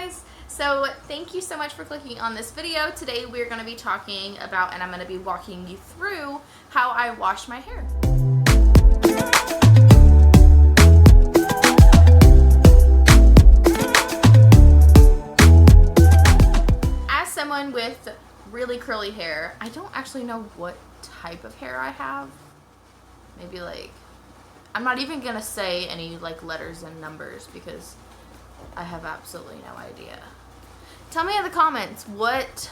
guys. So thank you so much for clicking on this video. Today we're going to be talking about, and I'm going to be walking you through how I wash my hair. As someone with really curly hair, I don't actually know what type of hair I have. Maybe like, I'm not even going to say any like letters and numbers because I have absolutely no idea. Tell me in the comments what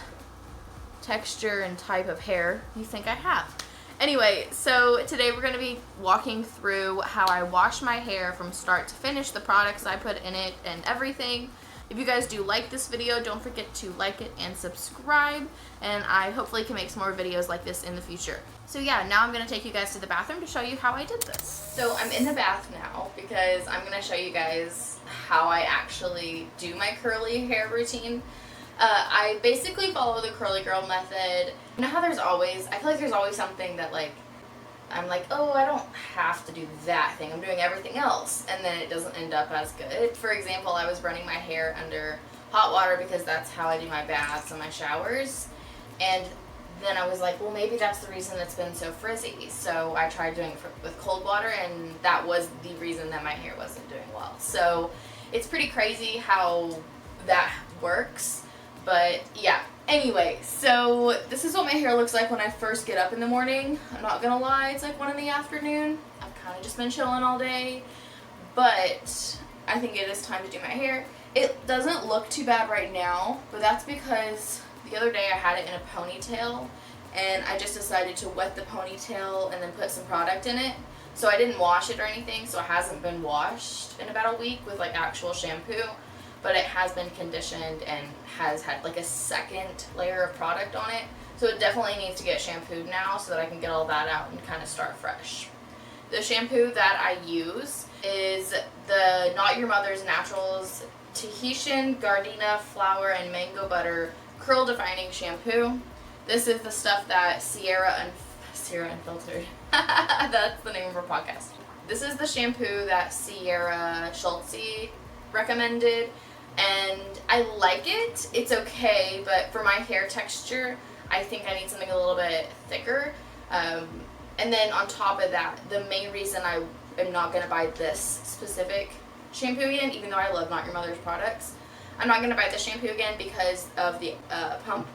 texture and type of hair you think I have. Anyway, so today we're going to be walking through how I wash my hair from start to finish, the products I put in it and everything. If you guys do like this video, don't forget to like it and subscribe, and I hopefully can make some more videos like this in the future. So yeah, now I'm going to take you guys to the bathroom to show you how I did this. So I'm in the bath now because I'm going to show you guys how I actually do my curly hair routine. I basically follow the curly girl method. You know how there's always, I feel like there's always something that like, I'm like, oh, I don't have to do that thing. I'm doing everything else. And then it doesn't end up as good. For example, I was running my hair under hot water because that's how I do my baths and my showers. And then I was like, well, maybe that's the reason it's been so frizzy. So I tried doing it with cold water, and that was the reason that my hair wasn't doing well. So it's pretty crazy how that works. But yeah, anyway, so this is what my hair looks like when I first get up in the morning. I'm not gonna lie, it's like 1 in the afternoon. I've kind of just been chilling all day, but I think it is time to do my hair. It doesn't look too bad right now, but that's because the other day I had it in a ponytail, and I just decided to wet the ponytail and then put some product in it. So I didn't wash it or anything, so it hasn't been washed in about a week with like actual shampoo. But it has been conditioned and has had like a second layer of product on it. So it definitely needs to get shampooed now so that I can get all that out and kind of start fresh. The shampoo that I use is the Not Your Mother's Naturals Tahitian Gardenia Flower and Mango Butter Curl Defining Shampoo. This is the stuff that Sierra Unfiltered. That's the name of her podcast. This is the shampoo that Sierra Schultze recommended. And I like it. It's okay, but for my hair texture, I think I need something a little bit thicker. And then on top of that, the main reason I am not going to buy this specific shampoo again, even though I love Not Your Mother's products, I'm not going to buy this shampoo again because of the pump.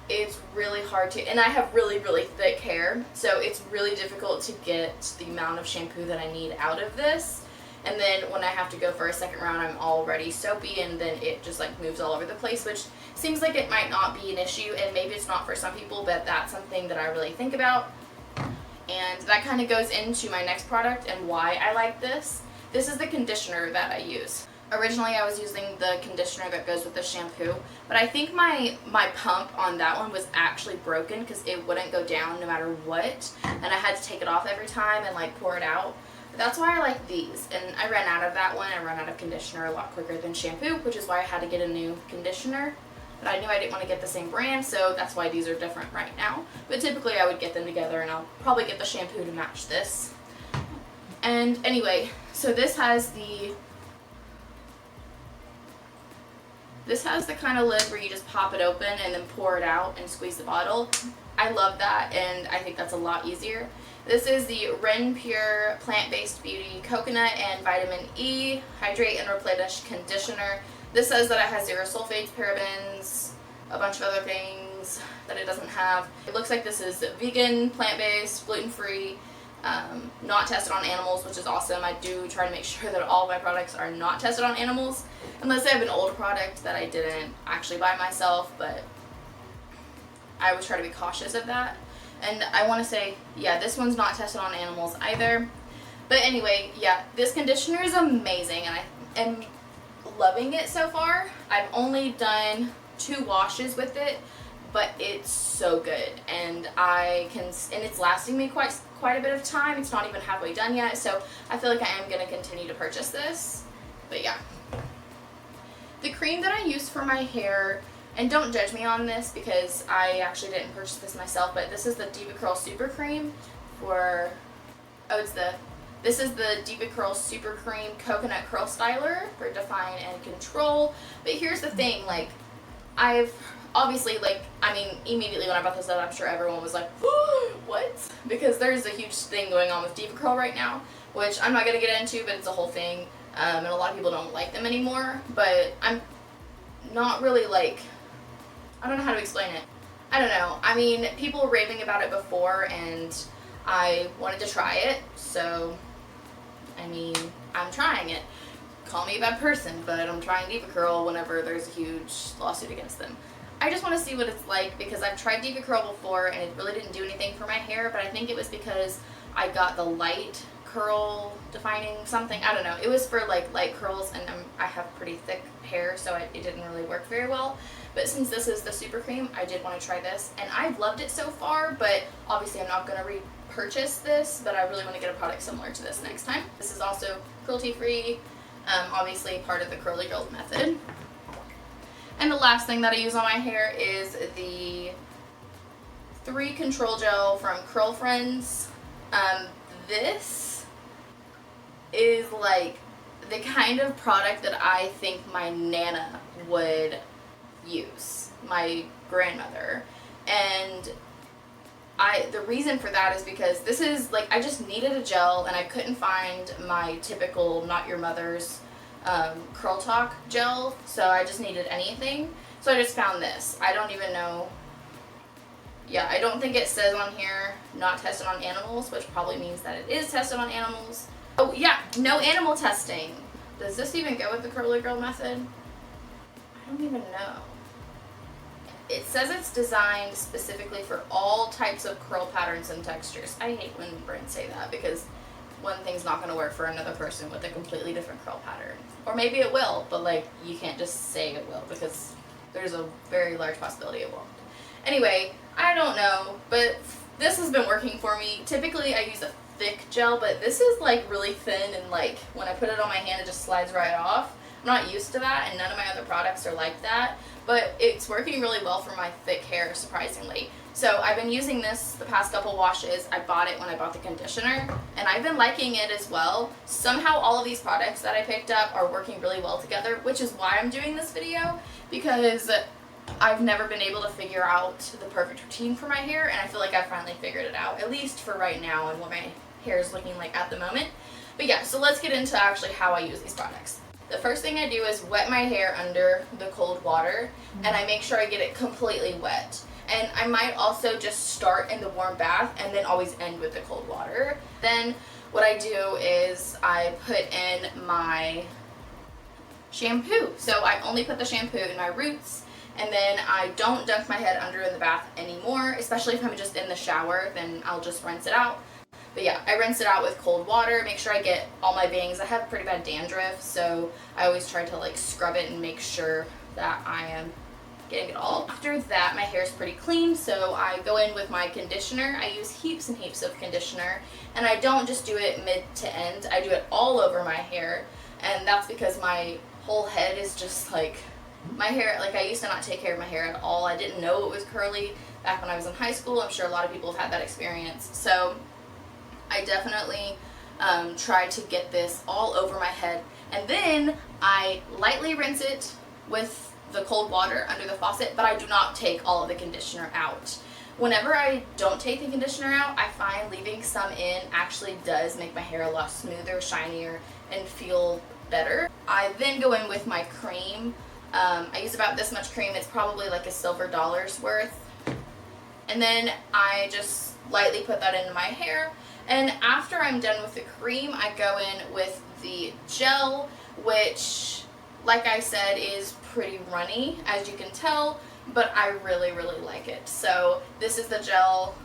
It's really hard to, and I have really, really thick hair, so it's really difficult to get the amount of shampoo that I need out of this. And then when I have to go for a second round, I'm already soapy, and then it just like moves all over the place, which seems like it might not be an issue, and maybe it's not for some people, but that's something that I really think about. And that kind of goes into my next product and why I like this. This is the conditioner that I use. Originally I was using the conditioner that goes with the shampoo, but I think my pump on that one was actually broken because it wouldn't go down no matter what, and I had to take it off every time and like pour it out. That's why I like these, and I ran out of that one. I ran out of conditioner a lot quicker than shampoo, which is why I had to get a new conditioner. But I knew I didn't want to get the same brand, so that's why these are different right now. But typically I would get them together, and I'll probably get the shampoo to match this. And anyway, so this has the kind of lid where you just pop it open and then pour it out and squeeze the bottle. I love that, and I think that's a lot easier. This is the Ren Pure Plant-Based Beauty Coconut and Vitamin E Hydrate and Replenish Conditioner. This says that it has 0 sulfates, parabens, a bunch of other things that it doesn't have. It looks like this is vegan, plant-based, gluten-free, not tested on animals, which is awesome. I do try to make sure that all of my products are not tested on animals, unless I have an older product that I didn't actually buy myself, but I always try to be cautious of that. And I want to say, yeah, this one's not tested on animals either. But anyway, yeah, this conditioner is amazing, and I am loving it so far. I've only done 2 washes with it, but it's so good, and it's lasting me quite a bit of time. It's not even halfway done yet, so I feel like I am going to continue to purchase this. But yeah. The cream that I use for my hair, and don't judge me on this because I actually didn't purchase this myself, but this is the Diva Curl Super Cream for, oh, it's the This is the Diva Curl Super Cream Coconut Curl Styler for define and control. But here's the thing, like, I've obviously, like, I mean, immediately when I brought this up, I'm sure everyone was like, what? Because there's a huge thing going on with Diva Curl right now, which I'm not going to get into, but it's a whole thing. And a lot of people don't like them anymore. But I'm not really, like, I don't know how to explain it. I don't know. I mean, people were raving about it before, and I wanted to try it. So, I mean, I'm trying it. Call me a bad person, but I'm trying Diva Curl whenever there's a huge lawsuit against them. I just want to see what it's like because I've tried Diva Curl before and it really didn't do anything for my hair, but I think it was because I got the light curl defining something. I don't know. It was for like light curls, and I have pretty thick hair, so it didn't really work very well. But since this is the super cream, I did want to try this, and I've loved it so far, but obviously I'm not going to repurchase this, but I really want to get a product similar to this next time. This is also cruelty-free, obviously part of the Curly Girls method. And the last thing that I use on my hair is the 3 Control Gel from Curl Friends. This is like the kind of product that I think my Nana would use, my grandmother. And the reason for that is because this is like, I just needed a gel and I couldn't find my typical Not Your Mother's Curl Talk gel, so I just needed anything. So I just found this. I don't even know. Yeah, I don't think it says on here not tested on animals, which probably means that it is tested on animals. Oh yeah, no animal testing. Does this even go with the Curly Girl method? I don't even know. It says it's designed specifically for all types of curl patterns and textures. I hate when brands say that because one thing's not going to work for another person with a completely different curl pattern. Or maybe it will, but like you can't just say it will because there's a very large possibility it won't. Anyway, I don't know, but this has been working for me. Typically I use a thick gel, but this is like really thin, and like when I put it on my hand it just slides right off. I'm not used to that, and none of my other products are like that, but it's working really well for my thick hair, surprisingly. So I've been using this the past couple washes. I bought it when I bought the conditioner, and I've been liking it as well. Somehow all of these products that I picked up are working really well together, which is why I'm doing this video, because I've never been able to figure out the perfect routine for my hair, and I feel like I finally figured it out, at least for right now and what my hair is looking like at the moment. But yeah, so let's get into actually how I use these products. The first thing I do is wet my hair under the cold water, and I make sure I get it completely wet. And I might also just start in the warm bath and then always end with the cold water. Then what I do is I put in my shampoo. So I only put the shampoo in my roots, and then I don't dunk my head under in the bath anymore, especially if I'm just in the shower, then I'll just rinse it out. But yeah, I rinse it out with cold water, make sure I get all my bangs. I have pretty bad dandruff, so I always try to like scrub it and make sure that I am getting it all. After that, my hair is pretty clean, so I go in with my conditioner. I use heaps and heaps of conditioner, and I don't just do it mid to end. I do it all over my hair, and that's because my whole head is just like, my hair, like I used to not take care of my hair at all. I didn't know it was curly back when I was in high school. I'm sure a lot of people have had that experience. So I definitely try to get this all over my head, and then I lightly rinse it with the cold water under the faucet, but I do not take all of the conditioner out. Whenever I don't take the conditioner out, I find leaving some in actually does make my hair a lot smoother, shinier, and feel better. I then go in with my cream. I use about this much cream. It's probably like a silver dollar's worth. And then I just lightly put that into my hair. And after I'm done with the cream, I go in with the gel, which, like I said, is pretty runny, as you can tell, but I really, really like it. So this is the gel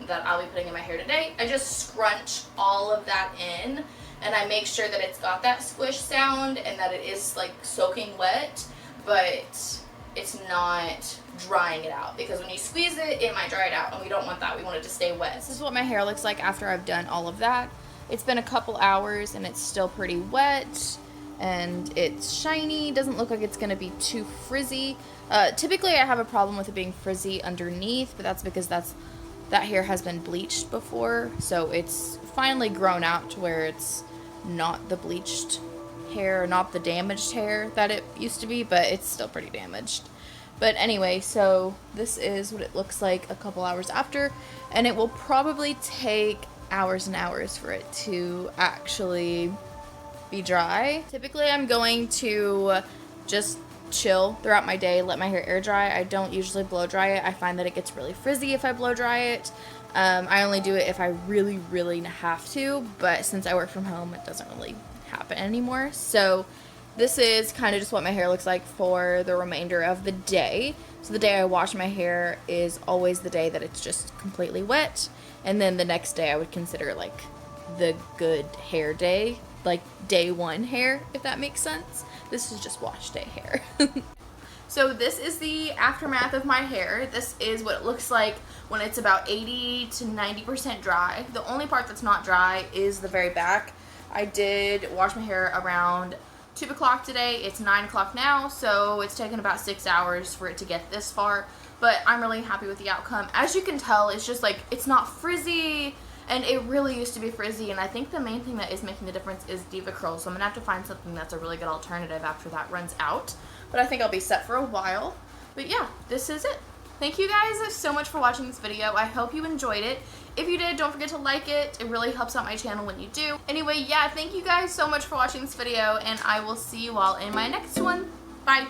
that I'll be putting in my hair today. I just scrunch all of that in, and I make sure that it's got that squish sound and that it is like soaking wet, but it's not drying it out, because when you squeeze it, it might dry it out, and we don't want that. We want it to stay wet. This is what my hair looks like after I've done all of that. It's been a couple hours and it's still pretty wet, and it's shiny. Doesn't look like it's going to be too frizzy. Typically I have a problem with it being frizzy underneath, but that's because that's that hair has been bleached before, so it's finally grown out to where it's not the bleached hair, not the damaged hair that it used to be, but it's still pretty damaged. But anyway, so this is what it looks like a couple hours after, and it will probably take hours and hours for it to actually be dry. Typically I'm going to just chill throughout my day, let my hair air dry. I don't usually blow dry it. I find that it gets really frizzy if I blow dry it. I only do it if I really have to, but since I work from home, it doesn't really happen anymore. So this is kind of just what my hair looks like for the remainder of the day. So the day I wash my hair is always the day that it's just completely wet, and then the next day I would consider like the good hair day, like day one hair, if that makes sense. This is just wash day hair. So this is the aftermath of my hair. This is what it looks like when it's about 80 to 90% dry. The only part that's not dry is the very back. I did wash my hair around 2 o'clock today. It's 9 o'clock now, so it's taken about 6 hours for it to get this far, but I'm really happy with the outcome. As you can tell, it's just like, it's not frizzy, and it really used to be frizzy, and I think the main thing that is making the difference is Diva Curls, so I'm gonna have to find something that's a really good alternative after that runs out, but I think I'll be set for a while. But yeah, this is it. Thank you guys so much for watching this video. I hope you enjoyed it. If you did, don't forget to like it. It really helps out my channel when you do. Anyway, yeah, thank you guys so much for watching this video, and I will see you all in my next one. Bye.